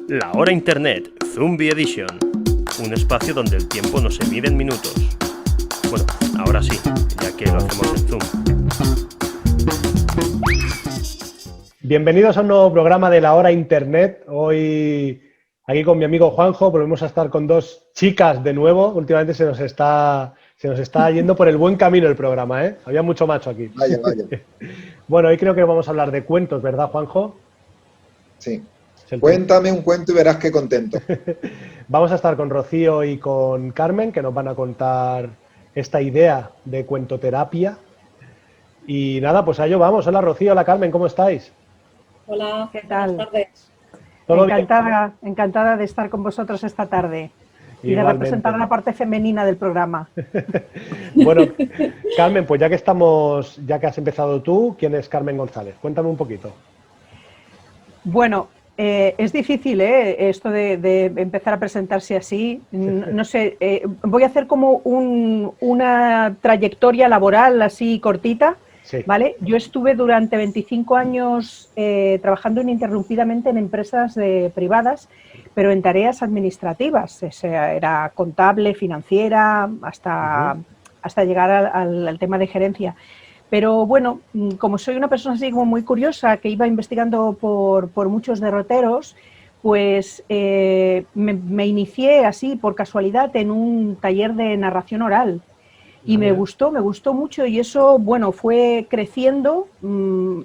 La Hora Internet, Zombie Edition. Un espacio donde el tiempo no se mide en minutos. Bueno, ahora sí, ya que lo hacemos en Zoom. Bienvenidos a un nuevo programa de La Hora Internet. Hoy aquí con mi amigo Juanjo volvemos a estar con dos chicas de nuevo. Últimamente se nos está yendo por el buen camino el programa, ¿eh? Había mucho macho aquí. Vaya, vaya. Bueno, hoy creo que vamos a hablar de cuentos, ¿verdad, Juanjo? Sí. Es el Cuéntame un cuento y verás qué contento. Vamos a estar con Rocío y con Carmen, que nos van a contar esta idea de cuentoterapia. Y nada, pues a ello vamos. Hola Rocío, hola Carmen, ¿cómo estáis? Hola, ¿Qué tal? buenas tardes. ¿Todo bien? Encantada de estar con vosotros esta tarde y de Igualmente. representar la parte femenina del programa. Bueno, Carmen, pues ya que has empezado tú, ¿quién es Carmen González? Cuéntame un poquito. Bueno, es difícil, esto de empezar a presentarse así. No sé, voy a hacer como una trayectoria laboral así cortita. Sí. ¿Vale? Yo estuve durante 25 años trabajando ininterrumpidamente en empresas privadas, pero en tareas administrativas. O sea, era contable, financiera, hasta llegar al tema de gerencia. Pero bueno, como soy una persona así como muy curiosa, que iba investigando por muchos derroteros, pues me inicié así por casualidad en un taller de narración oral. Y me gustó mucho y eso, bueno, fue creciendo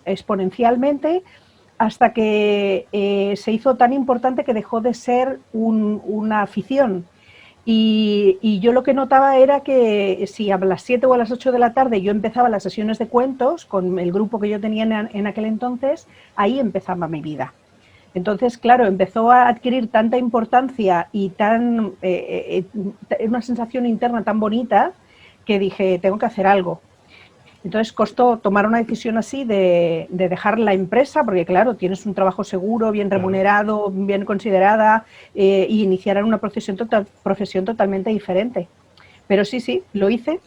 exponencialmente hasta que se hizo tan importante que dejó de ser una afición. Y yo lo que notaba era que si a las 7 o a las 8 de la tarde yo empezaba las sesiones de cuentos con el grupo que yo tenía en aquel entonces, ahí empezaba mi vida. Entonces, claro, empezó a adquirir tanta importancia y una sensación interna tan bonita que dije, tengo que hacer algo. Entonces costó tomar una decisión así de dejar la empresa, porque claro, tienes un trabajo seguro, bien remunerado, bien considerada, y iniciar en una profesión totalmente diferente. Pero sí, lo hice.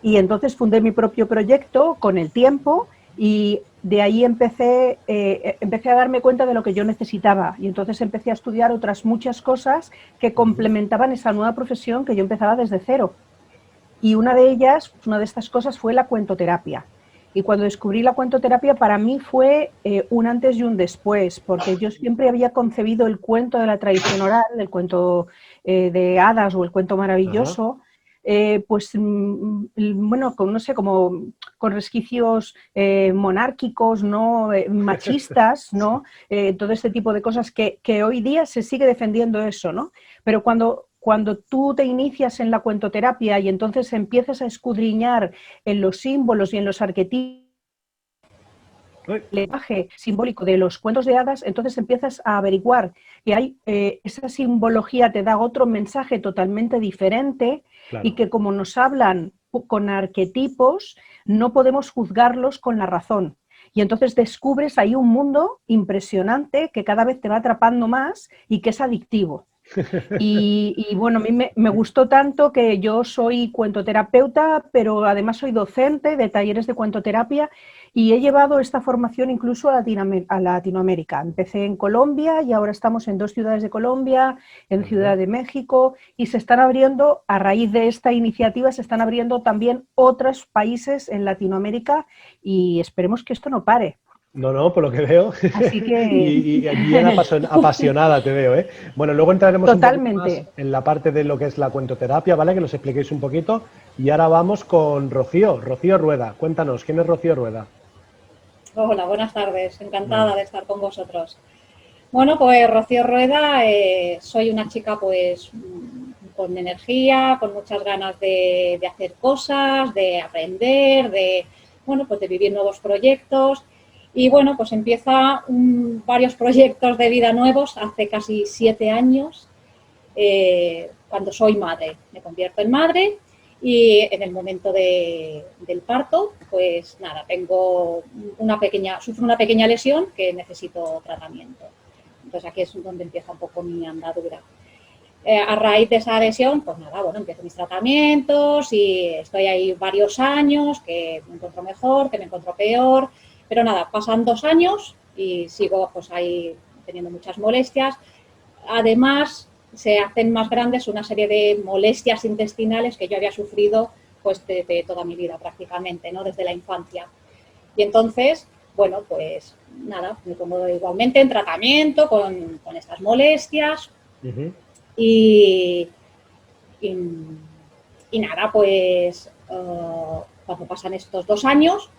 Y entonces fundé mi propio proyecto con el tiempo y de ahí empecé a darme cuenta de lo que yo necesitaba. Y entonces empecé a estudiar otras muchas cosas que complementaban esa nueva profesión que yo empezaba desde cero. Y una de estas cosas fue la cuentoterapia. Y cuando descubrí la cuentoterapia, para mí fue un antes y un después, porque yo siempre había concebido el cuento de la tradición oral, el cuento de hadas o el cuento maravilloso, pues bueno, no sé, como con resquicios monárquicos, ¿no? Machistas, ¿no? Todo este tipo de cosas que hoy día se sigue defendiendo eso, ¿no? Pero cuando tú te inicias en la cuentoterapia y entonces empiezas a escudriñar en los símbolos y en los arquetipos, el lenguaje simbólico de los cuentos de hadas, entonces empiezas a averiguar que hay esa simbología te da otro mensaje totalmente diferente. Claro. Y que como nos hablan con arquetipos, no podemos juzgarlos con la razón. Y entonces descubres ahí un mundo impresionante que cada vez te va atrapando más y que es adictivo. Y bueno, a mí me gustó tanto que yo soy cuentoterapeuta, pero además soy docente de talleres de cuentoterapia y he llevado esta formación incluso a Latinoamérica. Empecé en Colombia y ahora estamos en 2 ciudades de Colombia, en Ciudad de México, y se están abriendo, a raíz de esta iniciativa, se están abriendo también otros países en Latinoamérica y esperemos que esto no pare. No, por lo que veo. Así que... y bien apasionada te veo, ¿eh? Bueno, luego entraremos Totalmente. un poco más en la parte de lo que es la cuentoterapia, ¿vale? Que nos expliquéis un poquito. Y ahora vamos con Rocío Rueda. Cuéntanos, ¿quién es Rocío Rueda? Hola, buenas tardes. Encantada de estar con vosotros. Bueno, pues Rocío Rueda, soy una chica pues con energía, con muchas ganas de hacer cosas, de aprender, pues de vivir nuevos proyectos. Y bueno, pues empieza varios proyectos de vida nuevos hace casi 7 años, cuando soy madre. Me convierto en madre y en el momento del parto, pues nada, sufro una pequeña lesión que necesito tratamiento. Entonces aquí es donde empieza un poco mi andadura. A raíz de esa lesión, pues nada, bueno, empiezo mis tratamientos y estoy ahí varios años, que me encuentro mejor, que me encuentro peor. Pero nada, pasan 2 años y sigo pues ahí teniendo muchas molestias. Además, se hacen más grandes una serie de molestias intestinales que yo había sufrido pues de toda mi vida prácticamente, ¿no? Desde la infancia. Y entonces, bueno, pues nada, me pongo igualmente en tratamiento con estas molestias. Y nada, pues cuando pasan estos 2 años,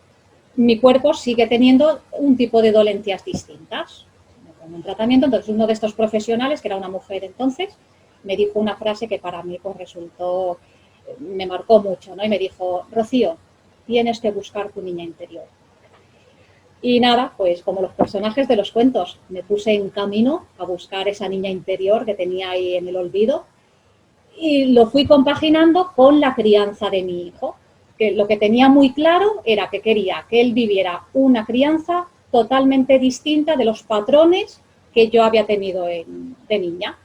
mi cuerpo sigue teniendo un tipo de dolencias distintas. Me pongo en tratamiento, entonces uno de estos profesionales, que era una mujer entonces, me dijo una frase que para mí pues resultó, me marcó mucho, ¿no? Y me dijo: Rocío, tienes que buscar tu niña interior. Y nada, pues como los personajes de los cuentos, me puse en camino a buscar esa niña interior que tenía ahí en el olvido y lo fui compaginando con la crianza de mi hijo, que lo que tenía muy claro era que quería que él viviera una crianza totalmente distinta de los patrones que yo había tenido de niña.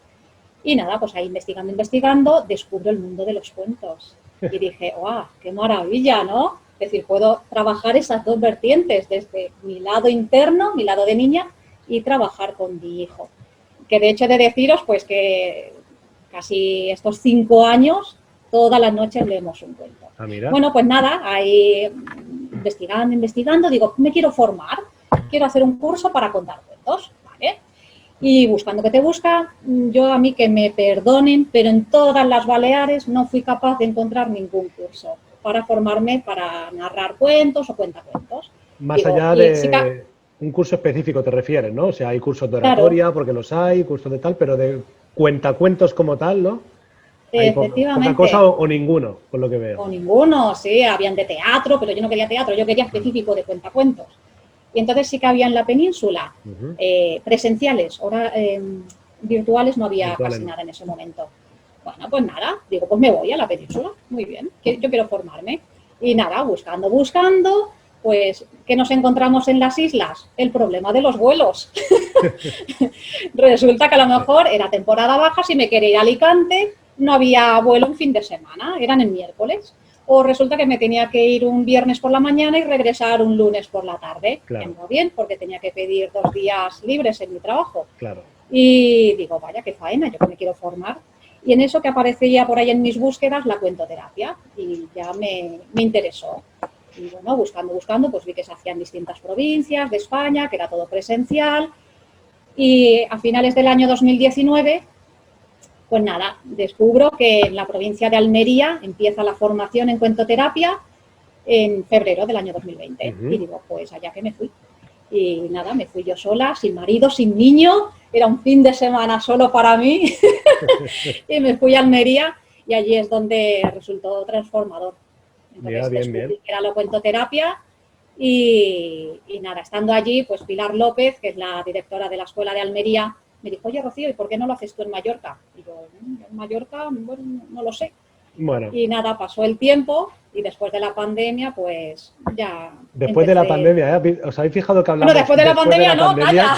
Y nada, pues ahí investigando, descubro el mundo de los cuentos. Y dije: ¡guau! ¡Qué maravilla!, ¿no? Es decir, puedo trabajar esas dos vertientes, desde mi lado interno, mi lado de niña, y trabajar con mi hijo. Que de hecho he de deciros pues que casi estos 5 años, todas las noches leemos un cuento. Ah, mira. Bueno, pues nada, ahí investigando, digo, me quiero formar, quiero hacer un curso para contar cuentos, ¿vale? Y buscando que te busca, yo a mí que me perdonen, pero en todas las Baleares no fui capaz de encontrar ningún curso para formarme para narrar cuentos o cuentacuentos. Más allá de un curso específico te refieres, ¿no? O sea, hay cursos de oratoria, claro, porque los hay, cursos de tal, pero de cuentacuentos como tal, ¿no? Efectivamente. ¿Poca cosa o ninguno, por lo que veo? O ninguno, sí, habían de teatro, pero yo no quería teatro, yo quería específico de cuentacuentos. Y entonces sí que había en la península presenciales, ahora virtuales no había casi nada en ese momento. Bueno, pues nada, digo, pues me voy a la península, muy bien, yo quiero formarme. Y nada, buscando, pues, ¿qué nos encontramos en las islas? El problema de los vuelos. Resulta que a lo mejor era temporada baja, si me quería ir a Alicante, no había vuelo en fin de semana, eran el miércoles. O resulta que me tenía que ir un viernes por la mañana y regresar un lunes por la tarde. Claro. Que no bien, porque tenía que pedir 2 días libres en mi trabajo. Claro. Y digo, vaya, qué faena, yo que me quiero formar. Y en eso que aparecía por ahí en mis búsquedas la cuentoterapia y ya me interesó. Y bueno, buscando, pues vi que se hacía en distintas provincias de España, que era todo presencial. Y a finales del año 2019, pues nada, descubro que en la provincia de Almería empieza la formación en cuentoterapia en febrero del año 2020. Y digo, pues allá que me fui. Y nada, me fui yo sola, sin marido, sin niño, era un fin de semana solo para mí. Y me fui a Almería y allí es donde resultó transformador. Entonces descubrí que era la cuentoterapia y nada, estando allí, pues Pilar López, que es la directora de la Escuela de Almería, me dijo: oye, Rocío, ¿y por qué no lo haces tú en Mallorca? Y yo, en Mallorca, bueno, no lo sé. Bueno. Y nada, pasó el tiempo y después de la pandemia, pues ya... Después de la pandemia, ¿eh? ¿Os habéis fijado que hablamos? Bueno, después de la pandemia, no, calla.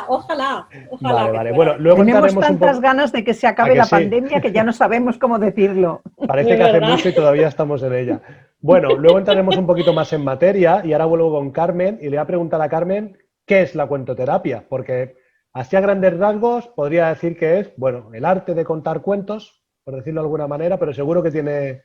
Ojalá. Vale. Bueno, luego tenemos tantas ganas de que se acabe la pandemia que ya no sabemos cómo decirlo. Parece que hace mucho y todavía estamos en ella. Bueno, luego entraremos un poquito más en materia y ahora vuelvo con Carmen y le voy a preguntar a Carmen qué es la cuentoterapia, porque así a grandes rasgos podría decir que es, bueno, el arte de contar cuentos, por decirlo de alguna manera, pero seguro que tiene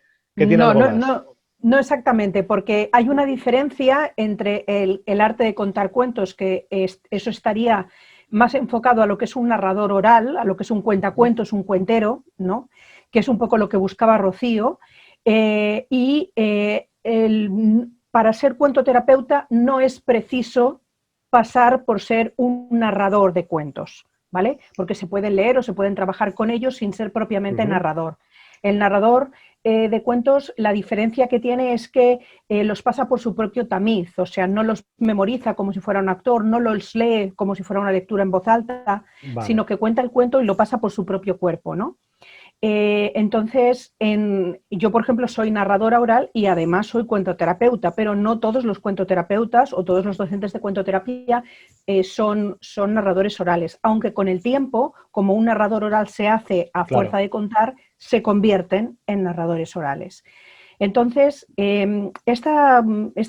algo más. No exactamente, porque hay una diferencia entre el arte de contar cuentos, que eso estaría más enfocado a lo que es un narrador oral, a lo que es un cuentacuentos, un cuentero, ¿no? Que es un poco lo que buscaba Rocío, para ser cuentoterapeuta no es preciso pasar por ser un narrador de cuentos, ¿vale? Porque se pueden leer o se pueden trabajar con ellos sin ser propiamente narrador. El narrador de cuentos, la diferencia que tiene es que los pasa por su propio tamiz, o sea, no los memoriza como si fuera un actor, no los lee como si fuera una lectura en voz alta, sino que cuenta el cuento y lo pasa por su propio cuerpo, ¿no? Entonces, yo, por ejemplo, soy narradora oral y además soy cuentoterapeuta, pero no todos los cuentoterapeutas o todos los docentes de cuentoterapia son narradores orales, aunque con el tiempo, como un narrador oral se hace a fuerza de contar, se convierten en narradores orales. Entonces, esta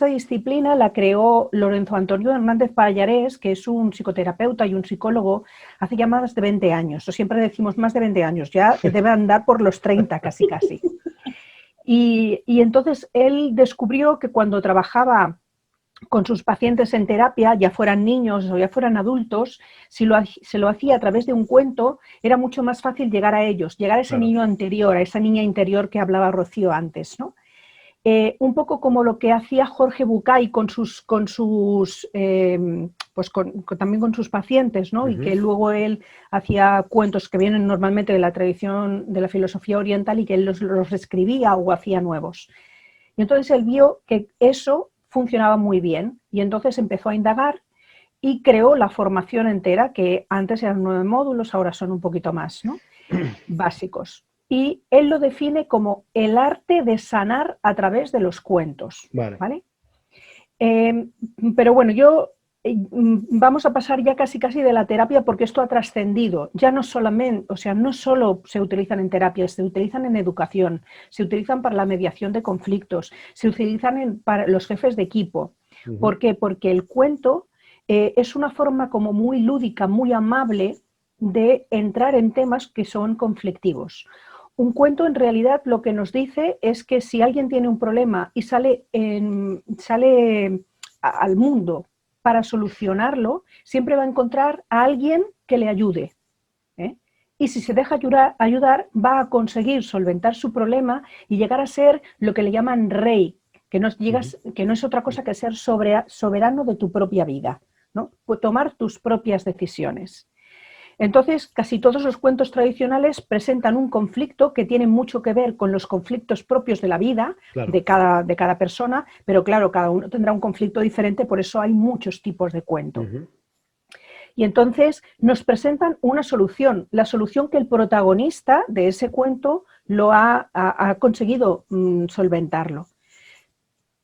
disciplina la creó Lorenzo Antonio Hernández Pallarés, que es un psicoterapeuta y un psicólogo, hace ya más de 20 años, o siempre decimos más de 20 años, ya debe andar por los 30 casi. Y entonces él descubrió que cuando trabajaba con sus pacientes en terapia, ya fueran niños o ya fueran adultos, si se lo hacía a través de un cuento, era mucho más fácil llegar a ellos, llegar a ese niño anterior, a esa niña interior que hablaba Rocío antes, ¿no? Un poco como lo que hacía Jorge Bucay también con sus pacientes, ¿no? Y que luego él hacía cuentos que vienen normalmente de la tradición de la filosofía oriental y que él los reescribía o hacía nuevos. Y entonces él vio que eso funcionaba muy bien y entonces empezó a indagar y creó la formación entera, que antes eran 9 módulos, ahora son un poquito más, ¿no? Básicos. Y él lo define como el arte de sanar a través de los cuentos. ¿Vale? Pero bueno, vamos a pasar ya casi de la terapia porque esto ha trascendido. Ya no solamente, o sea, no solo se utilizan en terapia, se utilizan en educación, se utilizan para la mediación de conflictos, se utilizan para los jefes de equipo. ¿Por qué? Porque el cuento es una forma como muy lúdica, muy amable de entrar en temas que son conflictivos. Un cuento en realidad lo que nos dice es que si alguien tiene un problema y sale al mundo para solucionarlo, siempre va a encontrar a alguien que le ayude. Y si se deja ayudar, va a conseguir solventar su problema y llegar a ser lo que le llaman rey, que no es otra cosa que ser soberano de tu propia vida, ¿no? Pues tomar tus propias decisiones. Entonces, casi todos los cuentos tradicionales presentan un conflicto que tiene mucho que ver con los conflictos propios de la vida, claro, de cada persona, pero claro, cada uno tendrá un conflicto diferente, por eso hay muchos tipos de cuento. Y entonces nos presentan una solución, la solución que el protagonista de ese cuento ha conseguido solventarlo.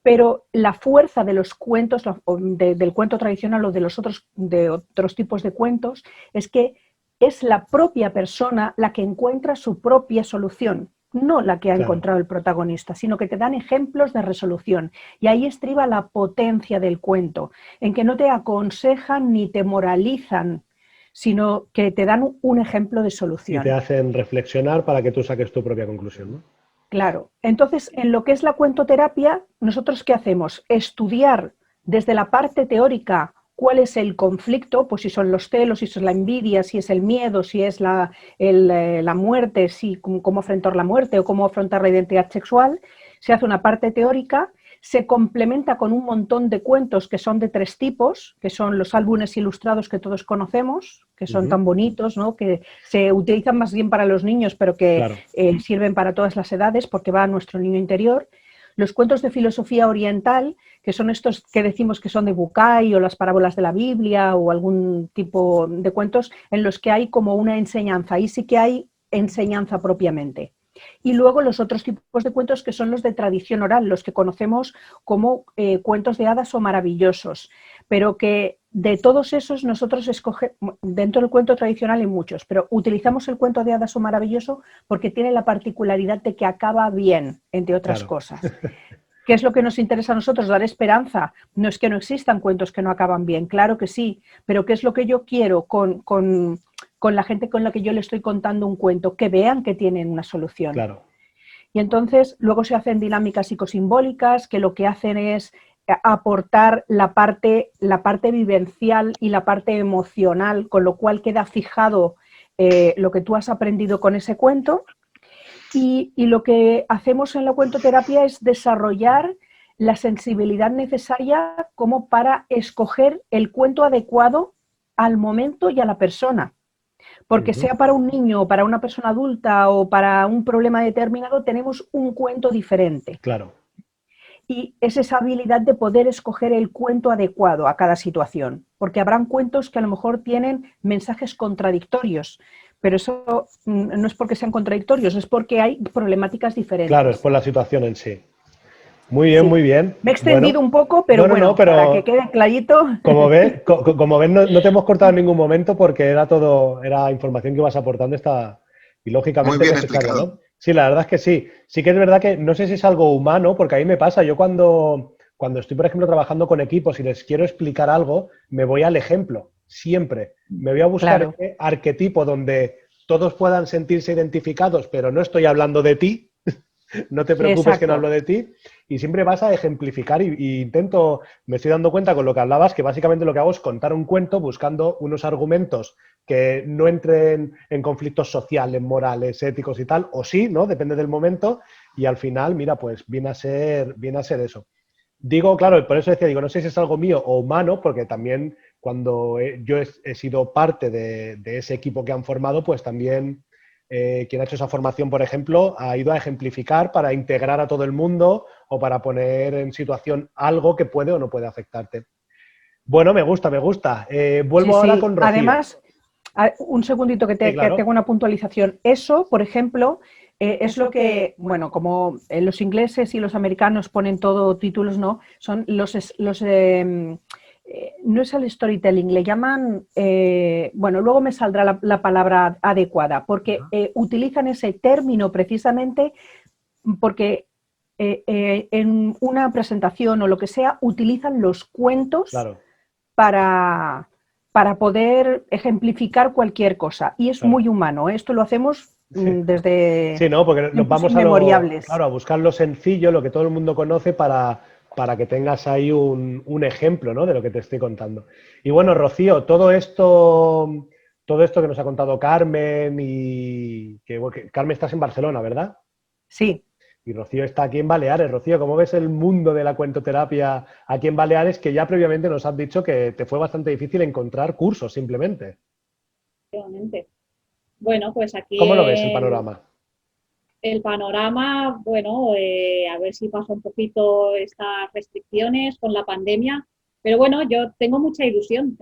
Pero la fuerza de los cuentos, del cuento tradicional o de otros tipos de cuentos, es que es la propia persona la que encuentra su propia solución, no la que ha encontrado el protagonista, sino que te dan ejemplos de resolución. Y ahí estriba la potencia del cuento, en que no te aconsejan ni te moralizan, sino que te dan un ejemplo de solución. Y te hacen reflexionar para que tú saques tu propia conclusión, ¿no? Claro. Entonces, en lo que es la cuentoterapia, ¿nosotros qué hacemos? Estudiar desde la parte teórica cuál es el conflicto, pues si son los celos, si es la envidia, si es el miedo, si es la muerte, cómo afrontar la muerte o cómo afrontar la identidad sexual. Se hace una parte teórica, se complementa con un montón de cuentos que son de 3 tipos, que son los álbumes ilustrados que todos conocemos, que son tan bonitos, ¿no? Que se utilizan más bien para los niños, pero que sirven para todas las edades porque va a nuestro niño interior. Los cuentos de filosofía oriental, que son estos que decimos que son de Bucay o las parábolas de la Biblia o algún tipo de cuentos en los que hay como una enseñanza. Ahí sí que hay enseñanza propiamente. Y luego los otros tipos de cuentos que son los de tradición oral, los que conocemos como cuentos de hadas o maravillosos, pero que de todos esos nosotros escogemos, dentro del cuento tradicional hay muchos, pero utilizamos el cuento de hadas o maravilloso porque tiene la particularidad de que acaba bien, entre otras cosas. ¿Qué es lo que nos interesa a nosotros? Dar esperanza. No es que no existan cuentos que no acaban bien, claro que sí, pero ¿qué es lo que yo quiero con la gente con la que yo le estoy contando un cuento? Que vean que tienen una solución. Claro. Y entonces luego se hacen dinámicas psicosimbólicas que lo que hacen es aportar la parte vivencial y la parte emocional, con lo cual queda fijado lo que tú has aprendido con ese cuento. Y lo que hacemos en la cuentoterapia es desarrollar la sensibilidad necesaria como para escoger el cuento adecuado al momento y a la persona. Porque sea para un niño o para una persona adulta o para un problema determinado, tenemos un cuento diferente. Claro. Y es esa habilidad de poder escoger el cuento adecuado a cada situación. Porque habrán cuentos que a lo mejor tienen mensajes contradictorios, pero eso no es porque sean contradictorios, es porque hay problemáticas diferentes. Claro, es por la situación en sí. Muy bien, muy bien. Me he extendido un poco, pero pero para que quede clarito. Como ves, no te hemos cortado en ningún momento porque era información que ibas aportando y lógicamente... Muy bien explicado. ¿no? Sí, la verdad es que sí. Sí que es verdad que no sé si es algo humano, porque a mí me pasa. Yo cuando estoy, por ejemplo, trabajando con equipos y les quiero explicar algo, me voy al ejemplo, siempre. Me voy a buscar Claro, ese arquetipo donde todos puedan sentirse identificados, pero no estoy hablando de ti, no te preocupes que no exacto. hablo de ti, y siempre vas a ejemplificar y intento, me estoy dando cuenta con lo que hablabas, que básicamente lo que hago es contar un cuento buscando unos argumentos que no entren en conflictos sociales, morales, éticos y tal, o sí, ¿no? Depende del momento, y al final, mira, pues viene a ser eso. Digo, claro, por eso decía, digo, no sé si es algo mío o humano, porque también cuando yo he sido parte de ese equipo que han formado, pues también quien ha hecho esa formación, por ejemplo, ha ido a ejemplificar para integrar a todo el mundo o para poner en situación algo que puede o no puede afectarte. Bueno, me gusta, me gusta. Sí, Vuelvo ahora sí. con Rocío. Además, un segundito Sí, que tengo claro. una puntualización. Eso, por ejemplo, es lo que, bueno, como los ingleses y los americanos ponen todo títulos, ¿no? Son no es el storytelling, le llaman, bueno, luego me saldrá la palabra adecuada, porque utilizan ese término precisamente porque en una presentación o lo que sea utilizan los cuentos Claro, para, para poder ejemplificar cualquier cosa. Y es claro. muy humano, ¿eh? Esto lo hacemos Sí. desde Sí, ¿no? Porque nos tiempos vamos inmemoriales. claro, a buscar lo sencillo, lo que todo el mundo conoce para que tengas ahí un ejemplo, ¿no? De lo que te estoy contando. Y bueno, Rocío, todo esto que nos ha contado Carmen y bueno, que Carmen estás en Barcelona, ¿verdad? Sí. Y Rocío está aquí en Baleares. Rocío, ¿cómo ves el mundo de la cuentoterapia aquí en Baleares? Que ya previamente nos has dicho que te fue bastante difícil encontrar cursos, simplemente. Efectivamente. Bueno, pues aquí ¿Cómo lo ves el panorama? el panorama, bueno, a ver si pasa un poquito estas restricciones con la pandemia. Pero bueno, yo tengo mucha ilusión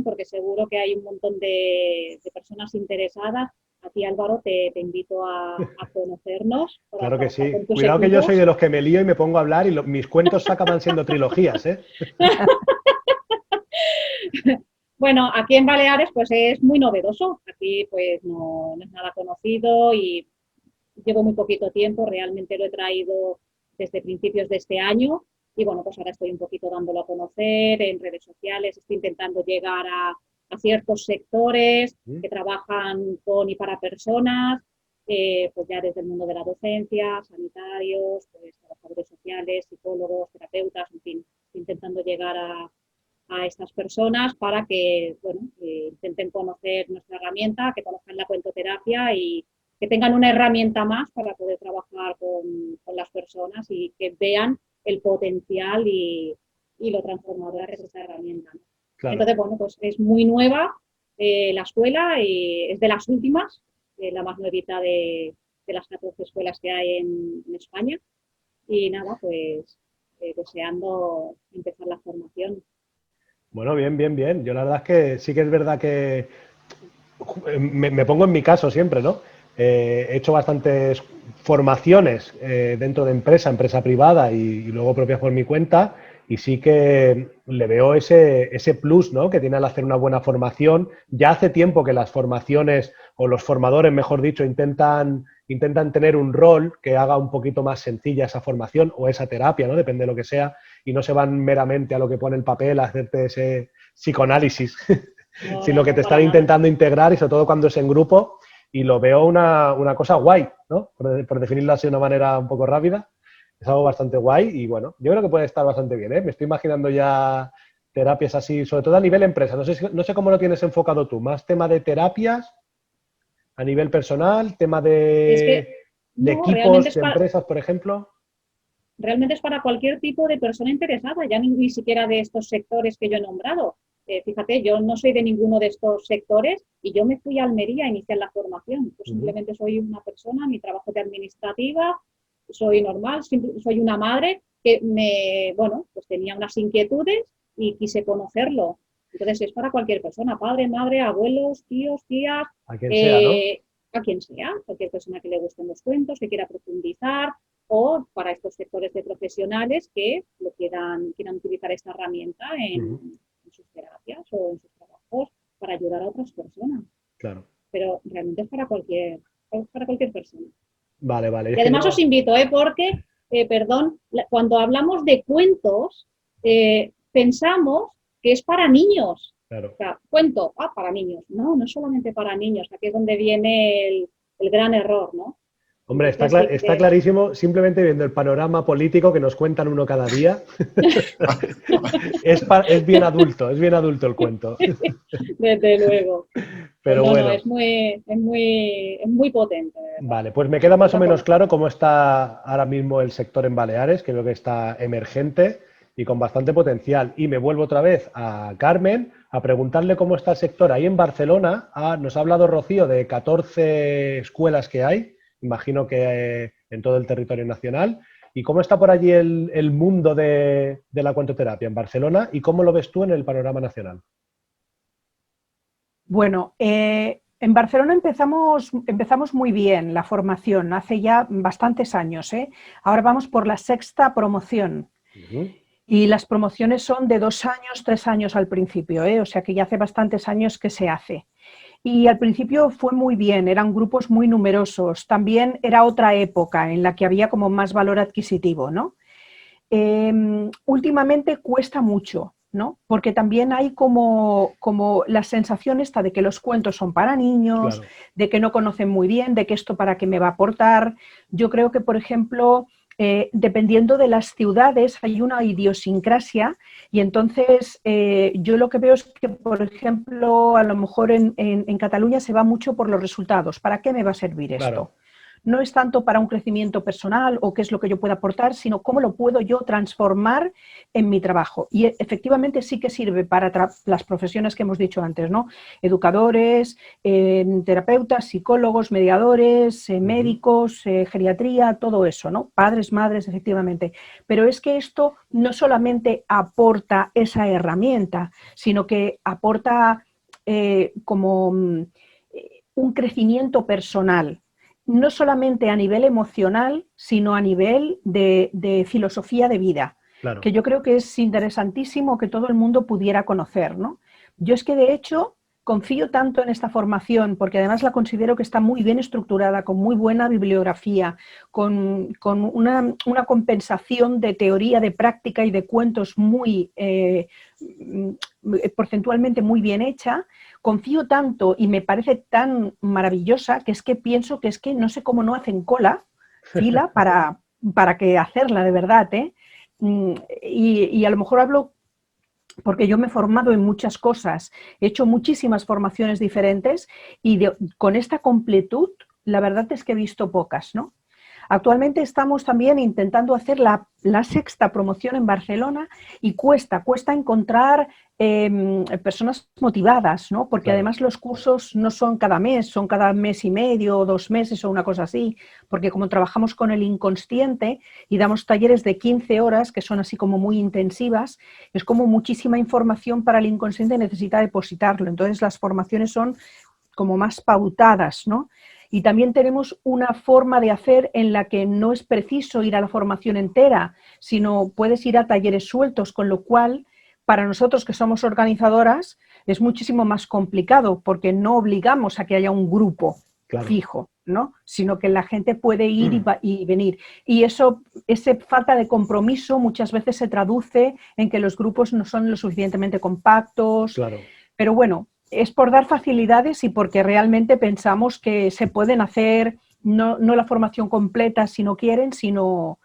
porque seguro que hay un montón de personas interesadas. Aquí, Álvaro, te invito a conocernos para Claro que trabajar sí. con tus Cuidado que yo soy equipos. de los que me lío y me pongo a hablar y mis cuentos acaban siendo trilogías, ¿eh? Bueno, aquí en Baleares pues es muy novedoso. Aquí pues no es nada conocido y llevo muy poquito tiempo, realmente lo he traído desde principios de este año y bueno, pues ahora estoy un poquito dándolo a conocer en redes sociales, estoy intentando llegar a ciertos sectores que trabajan con y para personas, pues ya desde el mundo de la docencia, sanitarios, pues trabajadores sociales, psicólogos, terapeutas, en fin, estoy intentando llegar a estas personas para que bueno, intenten conocer nuestra herramienta, que conozcan la cuentoterapia y que tengan una herramienta más para poder trabajar con las personas y que vean el potencial y lo transformadora que es esta herramienta, ¿no? Claro. Entonces, bueno, pues es muy nueva la escuela y es de las últimas, la más nuevita de las 14 escuelas que hay en España. Y nada, pues deseando empezar la formación. Bueno, bien, bien, bien. Yo la verdad es que sí que es verdad que me pongo en mi caso siempre, ¿no? He hecho bastantes formaciones dentro de empresa privada y luego propias por mi cuenta y sí que le veo ese plus, ¿no? Que tiene al hacer una buena formación. Ya hace tiempo que las formaciones o los formadores, mejor dicho, intentan tener un rol que haga un poquito más sencilla esa formación o esa terapia, ¿no? Depende de lo que sea y no se van meramente a lo que pone el papel a hacerte ese psicoanálisis. No, no, Sino que no, te están para nada. intentando integrar y sobre todo cuando es en grupo y lo veo una cosa guay, ¿no? Por definirlo así de una manera un poco rápida. Es algo bastante guay y bueno, yo creo que puede estar bastante bien, ¿eh? Me estoy imaginando ya terapias así, sobre todo a nivel empresa. No sé cómo lo tienes enfocado tú, más tema de terapias a nivel personal, tema Es que de no, realmente equipos, es de para, empresas, por ejemplo. realmente es para cualquier tipo de persona interesada, ya ni siquiera de estos sectores que yo he nombrado. Fíjate, yo no soy de ninguno de estos sectores y yo me fui a Almería a iniciar la formación. Yo simplemente soy una persona, mi trabajo es de administrativa, soy normal, soy una madre que bueno, pues tenía unas inquietudes y quise conocerlo. Entonces es para cualquier persona, padre, madre, abuelos, tíos, tías, A quien sea, ¿no? eh, a quien sea, cualquier persona que le gusten los cuentos, que quiera profundizar, o para estos sectores de profesionales que quieran utilizar esta herramienta en sus terapias o en sus trabajos para ayudar a otras personas. Claro. Pero realmente es para cualquier persona. Vale, vale. Y además os invito, porque, cuando hablamos de cuentos, pensamos que es para niños. Claro. O sea, cuento, para niños. No, no es solamente para niños. Aquí es donde viene el gran error, ¿no? Hombre, Entonces, está clarísimo, simplemente viendo el panorama político que nos cuentan uno cada día. Es bien adulto el cuento. Desde luego. Pero no, bueno. es muy potente. De verdad. Vale, pues me queda más o menos claro cómo está ahora mismo el sector en Baleares, que creo que está emergente y con bastante potencial. Y me vuelvo otra vez a Carmen a preguntarle cómo está el sector ahí en Barcelona. Nos ha hablado Rocío de 14 escuelas que hay, imagino que en todo el territorio nacional. ¿Y cómo está por allí el mundo de la cuentoterapia en Barcelona y cómo lo ves tú en el panorama nacional? Bueno, en Barcelona empezamos muy bien la formación, hace ya bastantes años. Ahora vamos por la 6ª promoción. Uh-huh. Y las promociones son de 2 años, 3 años al principio, o sea que ya hace bastantes años que se hace. Y al principio fue muy bien, eran grupos muy numerosos, también era otra época en la que había como más valor adquisitivo, ¿no? Últimamente cuesta mucho, ¿no? Porque también hay como la sensación esta de que los cuentos son para niños, claro, de que no conocen muy bien, de que esto para qué me va a aportar. Yo creo que, por ejemplo, dependiendo de las ciudades hay una idiosincrasia y entonces yo lo que veo es que, por ejemplo, a lo mejor en Cataluña se va mucho por los resultados. ¿Para qué me va a servir esto? Claro. No es tanto para un crecimiento personal o qué es lo que yo pueda aportar, sino cómo lo puedo yo transformar en mi trabajo. Y efectivamente sí que sirve para las profesiones que hemos dicho antes, ¿no? Educadores, terapeutas, psicólogos, mediadores, médicos, geriatría, todo eso, ¿no? Padres, madres, efectivamente. Pero es que esto no solamente aporta esa herramienta, sino que aporta como un crecimiento personal. No solamente a nivel emocional, sino a nivel de filosofía de vida, claro, que yo creo que es interesantísimo que todo el mundo pudiera conocer, ¿no? Yo es que, de hecho, confío tanto en esta formación, porque además la considero que está muy bien estructurada, con muy buena bibliografía, con una compensación de teoría, de práctica y de cuentos muy porcentualmente muy bien hecha. Confío tanto y me parece tan maravillosa que es que pienso que es que no sé cómo no hacen fila para que hacerla de verdad, ¿eh? Y a lo mejor hablo porque yo me he formado en muchas cosas, he hecho muchísimas formaciones diferentes y con esta completud la verdad es que he visto pocas, ¿no? Actualmente estamos también intentando hacer la 6ª promoción en Barcelona y cuesta encontrar personas motivadas, ¿no? Porque claro, además los cursos no son cada mes, son cada mes y medio, 2 meses o una cosa así, porque como trabajamos con el inconsciente y damos talleres de 15 horas, que son así como muy intensivas, es como muchísima información para el inconsciente, necesita depositarlo. Entonces las formaciones son como más pautadas, ¿no? Y también tenemos una forma de hacer en la que no es preciso ir a la formación entera, sino puedes ir a talleres sueltos, con lo cual, para nosotros que somos organizadoras, es muchísimo más complicado, porque no obligamos a que haya un grupo fijo, ¿no? Sino que la gente puede ir y venir. Y esa falta de compromiso muchas veces se traduce en que los grupos no son lo suficientemente compactos. Claro. Pero bueno, es por dar facilidades y porque realmente pensamos que se pueden hacer no la formación completa si no quieren, sino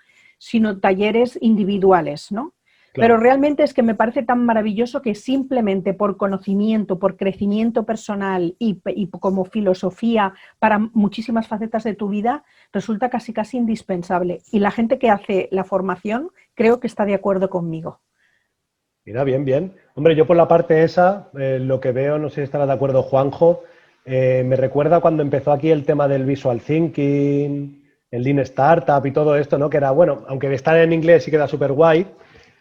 talleres individuales, ¿no? Claro. Pero realmente es que me parece tan maravilloso que simplemente por conocimiento, por crecimiento personal y como filosofía para muchísimas facetas de tu vida, resulta casi indispensable. Y la gente que hace la formación creo que está de acuerdo conmigo. Mira, bien, bien. Hombre, yo por la parte esa, lo que veo, no sé si estará de acuerdo Juanjo, me recuerda cuando empezó aquí el tema del Visual Thinking, el Lean Startup y todo esto, ¿no? Que era, bueno, aunque está en inglés y queda súper guay,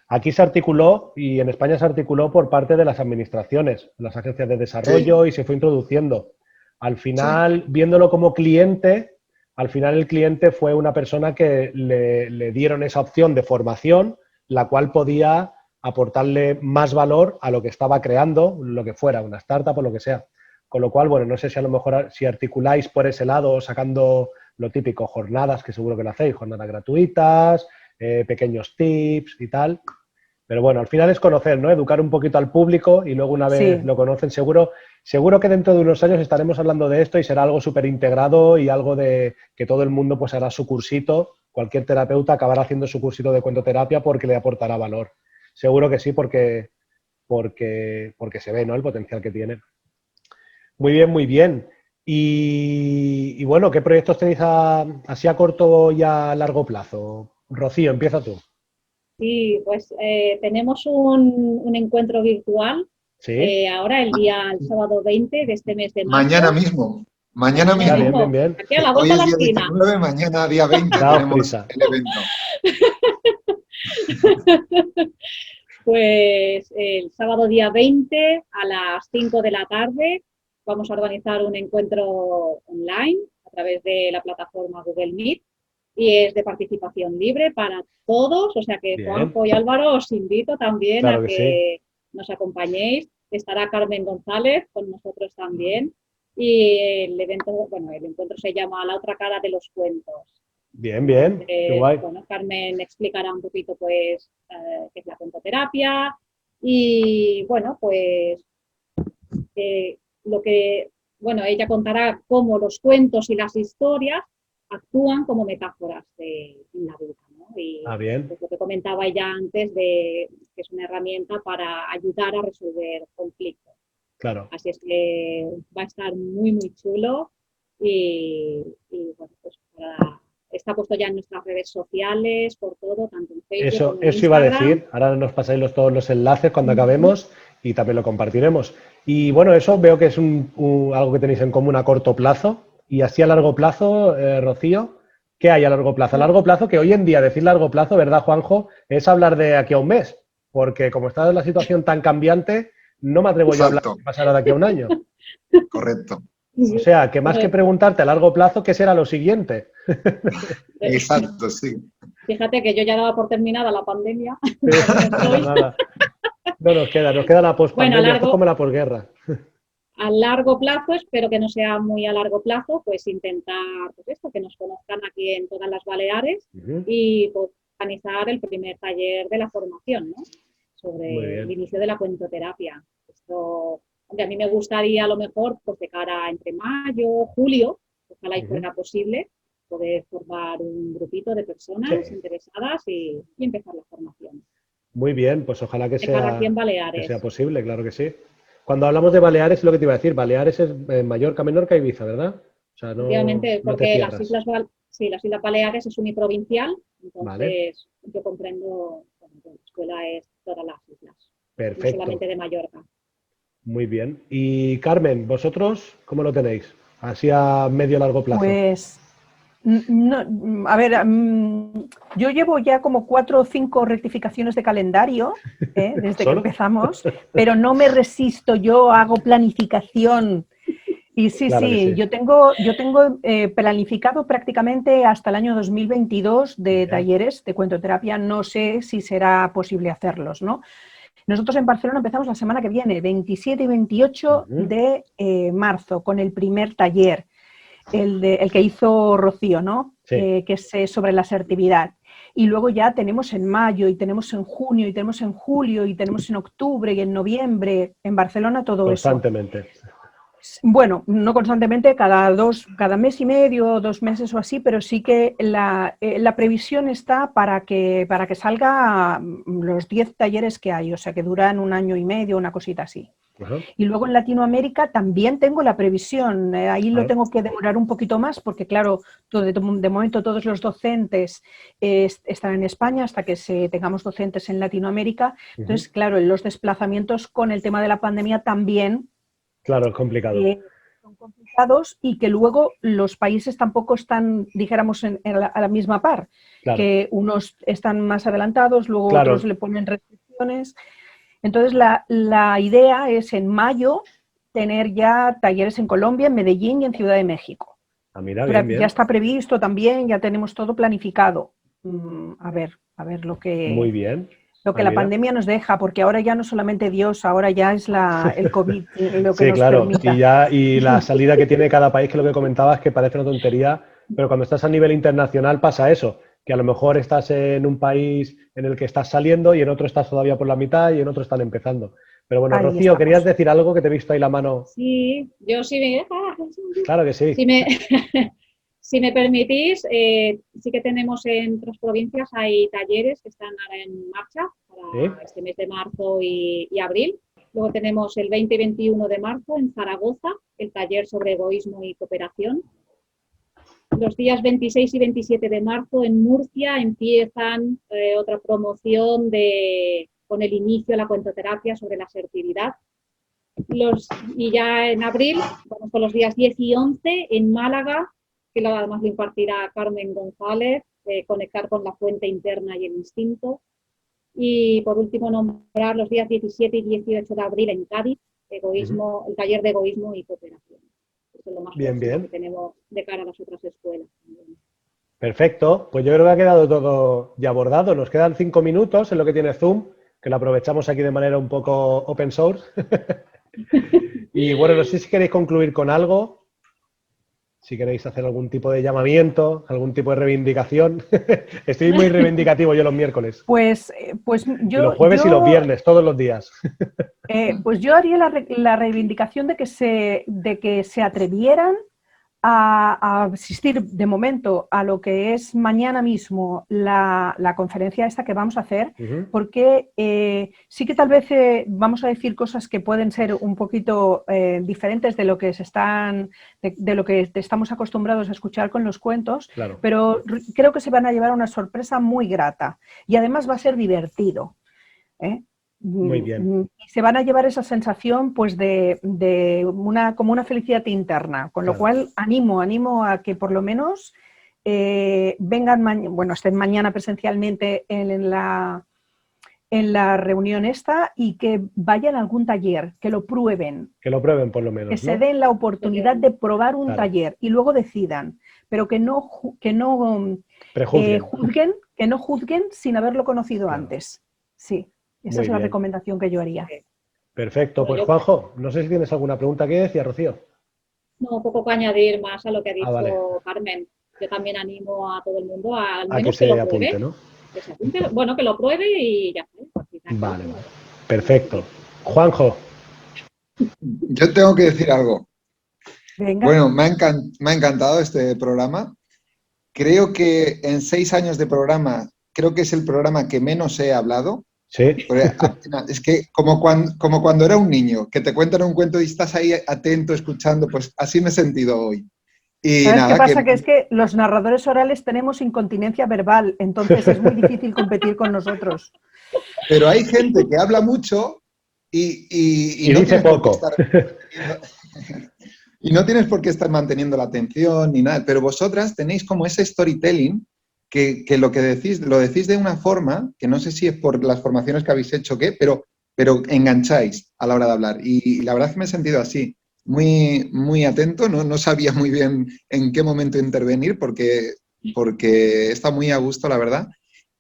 aquí se articuló y en España se articuló por parte de las administraciones, las agencias de desarrollo, sí, y se fue introduciendo. Al final, sí, viéndolo como cliente, al final el cliente fue una persona que le dieron esa opción de formación, la cual podía aportarle más valor a lo que estaba creando, lo que fuera, una startup o lo que sea. Con lo cual, bueno, no sé si a lo mejor si articuláis por ese lado, sacando lo típico, jornadas, que seguro que lo hacéis, jornadas gratuitas, pequeños tips y tal. Pero bueno, al final es conocer, ¿no? Educar un poquito al público y luego una vez Sí. lo conocen, seguro que dentro de unos años estaremos hablando de esto y será algo súper integrado y algo de que todo el mundo pues hará su cursito. Cualquier terapeuta acabará haciendo su cursito de cuentoterapia porque le aportará valor. Seguro que sí, porque se ve, ¿no? El potencial que tiene. Muy bien, muy bien. Y bueno, ¿qué proyectos tenéis así a corto y a largo plazo? Rocío, empieza tú. Sí, pues tenemos un encuentro virtual ¿Sí? ahora el sábado 20 de este mes de marzo. Mañana mismo. Mañana Mañana Ya, mismo. bien, bien, bien. Aquí a la Hoy vuelta de es la día esquina. 19, mañana día 20 Daos tenemos prisa. el evento. Pues el sábado día 20 a las 5 de la tarde vamos a organizar un encuentro online a través de la plataforma Google Meet y es de participación libre para todos, o sea que Bien. Juanjo y Álvaro os invito también Claro a que que nos acompañéis. Estará Carmen González con nosotros también y el encuentro se llama La otra cara de los cuentos. Bien, bien. Qué guay. Bueno, Carmen explicará un poquito pues qué es la cuentoterapia y bueno, pues ella contará cómo los cuentos y las historias actúan como metáforas en la vida, ¿no? Y Bien. pues, lo que comentaba ella antes de que es una herramienta para ayudar a resolver conflictos. Claro. Así es que va a estar muy, muy chulo y bueno, pues está puesto ya en nuestras redes sociales, por todo, tanto en Facebook como en Eso iba a Instagram. decir. Ahora nos pasáis todos los enlaces cuando acabemos y también lo compartiremos. Y bueno, eso veo que es algo que tenéis en común a corto plazo. Y así a largo plazo, Rocío, ¿qué hay a largo plazo? A largo plazo, que hoy en día decir largo plazo, ¿verdad, Juanjo? Es hablar de aquí a un mes. Porque como está la situación tan cambiante, no me atrevo yo a hablar Exacto. de qué pasará de aquí a un año. Correcto. O sea, que más que preguntarte a largo plazo, ¿qué será lo siguiente? Exacto, sí. Fíjate que yo ya daba por terminada la pandemia. Nada. No nos queda la pospandemia, Bueno, esto es como la posguerra. A largo plazo, espero que no sea muy a largo plazo, pues intentar pues esto, que nos conozcan aquí en todas las Baleares y pues, organizar el primer taller de la formación, ¿no? Sobre el inicio de la cuentoterapia. Esto, a mí me gustaría a lo mejor, pues de cara entre mayo, julio, ojalá y fuera posible, poder formar un grupito de personas interesadas y empezar la formación. Muy bien, pues ojalá que sea posible, claro que sí. Cuando hablamos de Baleares, es lo que te iba a decir, Baleares es Mallorca, Menorca y Ibiza, ¿verdad? O sea, no, efectivamente, porque no las Islas Baleares es uniprovincial, entonces yo comprendo, la escuela es todas las islas, perfecto. no solamente de Mallorca. Muy bien. Y Carmen, ¿vosotros cómo lo tenéis? Así a medio largo plazo. Pues, no, a ver, yo llevo ya como 4 o 5 rectificaciones de calendario desde que empezamos, pero no me resisto, yo hago planificación. Y sí, claro sí, yo tengo planificado prácticamente hasta el año 2022 de talleres de cuentoterapia, no sé si será posible hacerlos, ¿no? Nosotros en Barcelona empezamos la semana que viene, 27 y 28 de marzo, con el primer taller, el que hizo Rocío, ¿no? Sí. Que es sobre la asertividad. Y luego ya tenemos en mayo, y tenemos en junio, y tenemos en julio, y tenemos en octubre, y en noviembre, en Barcelona, todo constantemente. Eso. Constantemente. Bueno, no constantemente, cada mes y medio, 2 meses o así, pero sí que la previsión está para que salga los 10 talleres que hay, o sea que duran 1 año y medio, una cosita así. Y luego en Latinoamérica también tengo la previsión, ahí lo tengo que demorar un poquito más porque claro, de momento todos los docentes están en España hasta que tengamos docentes en Latinoamérica, entonces claro, los desplazamientos con el tema de la pandemia también. Claro, es complicado. Son complicados y que luego los países tampoco están, dijéramos, a la misma par. Claro. Que unos están más adelantados, luego otros le ponen restricciones. Entonces, la idea es en mayo tener ya talleres en Colombia, en Medellín y en Ciudad de México. Mira, bien. Ya está previsto también, ya tenemos todo planificado. A ver lo que... Muy bien. Lo que la pandemia nos deja, porque ahora ya no solamente Dios, ahora ya es el COVID lo que sí, nos claro. permita. Y la salida que tiene cada país, que lo que comentabas, que parece una tontería, Pero cuando estás a nivel internacional pasa eso, que a lo mejor estás en un país en el que estás saliendo y en otro estás todavía por la mitad y en otro están empezando. Pero bueno, Ahí Rocío, estamos. ¿querías decir algo que te he visto ahí la mano? Sí, yo sí me... Claro que sí. Si me, si me permitís, sí que tenemos en otras provincias, hay talleres que están ahora en marcha para ¿Sí? este mes de marzo y abril. Luego tenemos el 20 y 21 de marzo en Zaragoza, el taller sobre egoísmo y cooperación. Los días 26 y 27 de marzo en Murcia empiezan otra promoción con el inicio de la cuentoterapia sobre la asertividad. Y ya en abril, vamos con los días 10 y 11 en Málaga, que además lo impartirá Carmen González, conectar con la fuente interna y el instinto. Y por último, nombrar los días 17 y 18 de abril en Cádiz, el taller de egoísmo y cooperación. Eso es lo más Bien, próximo bien. que tenemos de cara a las otras escuelas. Perfecto. Pues yo creo que ha quedado todo ya abordado. Nos quedan 5 minutos en lo que tiene Zoom, que lo aprovechamos aquí de manera un poco open source. Y bueno, no sé si queréis concluir con algo, si queréis hacer algún tipo de llamamiento, algún tipo de reivindicación. Estoy muy reivindicativo yo los miércoles. Pues Y yo, los jueves y los viernes, todos los días. pues yo haría la reivindicación de que se atrevieran a asistir de momento a lo que es mañana mismo la conferencia esta que vamos a hacer, porque sí que tal vez vamos a decir cosas que pueden ser un poquito diferentes de lo que de lo que estamos acostumbrados a escuchar con los cuentos, Claro. pero creo que se van a llevar una sorpresa muy grata y además va a ser divertido, ¿eh? Muy bien. Y se van a llevar esa sensación pues como una felicidad interna, con lo cual animo a que por lo menos estén mañana presencialmente en la reunión esta y que vayan a algún taller, que lo prueben. Que lo prueben por lo menos, Que se ¿no? den la oportunidad de probar un Claro. taller y luego decidan, pero que no Prejuzguen. juzguen sin haberlo conocido Claro. antes. Sí. Esa Muy es la bien. recomendación que yo haría. Perfecto. Pues Bueno, Juanjo, no sé si tienes alguna pregunta que decir, Rocío. No, poco que añadir más a lo que ha dicho Vale. Carmen. Yo también animo a todo el mundo al A que menos se lo apunte, pruebe. ¿no? Que se apunte, bueno, que lo pruebe y ya está. Vale. Perfecto. Juanjo. Yo tengo que decir algo. Venga. Bueno, me ha encantado este programa. Creo que en 6 años de programa, creo que es el programa que menos he hablado. Sí. Es que como cuando era un niño, que te cuentan un cuento y estás ahí atento, escuchando, pues así me he sentido hoy. Y ¿Sabes nada, qué pasa? Que es que los narradores orales tenemos incontinencia verbal, entonces es muy difícil competir con nosotros. Pero hay gente que habla mucho y no dice tienes por qué poco. estar... Y no tienes por qué estar manteniendo la atención ni nada, pero vosotras tenéis como ese storytelling que lo que decís, lo decís de una forma, que no sé si es por las formaciones que habéis hecho o qué, pero engancháis a la hora de hablar. Y la verdad es que me he sentido así, muy, muy atento, no sabía muy bien en qué momento intervenir porque está muy a gusto, la verdad.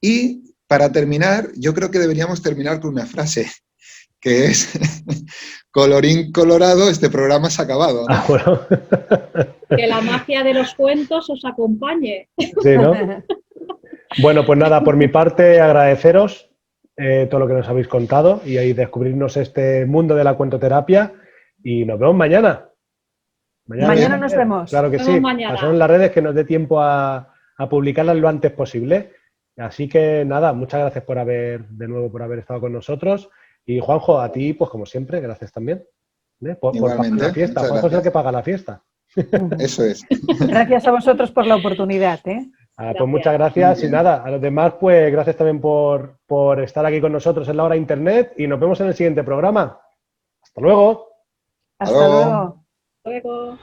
Y para terminar, yo creo que deberíamos terminar con una frase, que es, colorín colorado, este programa se ha acabado, ¿no? Bueno. Que la magia de los cuentos os acompañe. Sí, ¿no? Bueno, pues nada, por mi parte agradeceros todo lo que nos habéis contado y ahí descubrirnos este mundo de la cuentoterapia y nos vemos mañana. Mañana nos vemos. Claro que Nos sí. vemos mañana. Pasaron en las redes que nos dé tiempo a publicarlas lo antes posible. Así que nada, muchas gracias de nuevo por haber estado con nosotros. Y Juanjo, a ti, pues como siempre, gracias también. Por pagar Igualmente, la fiesta. muchas Juanjo es el gracias. que paga la fiesta. Eso es. Gracias a vosotros por la oportunidad, ¿eh? Pues muchas gracias Muy y bien. nada, a los demás pues gracias también por estar aquí con nosotros en la hora internet y nos vemos en el siguiente programa. Hasta luego. Hasta luego. luego. Luego.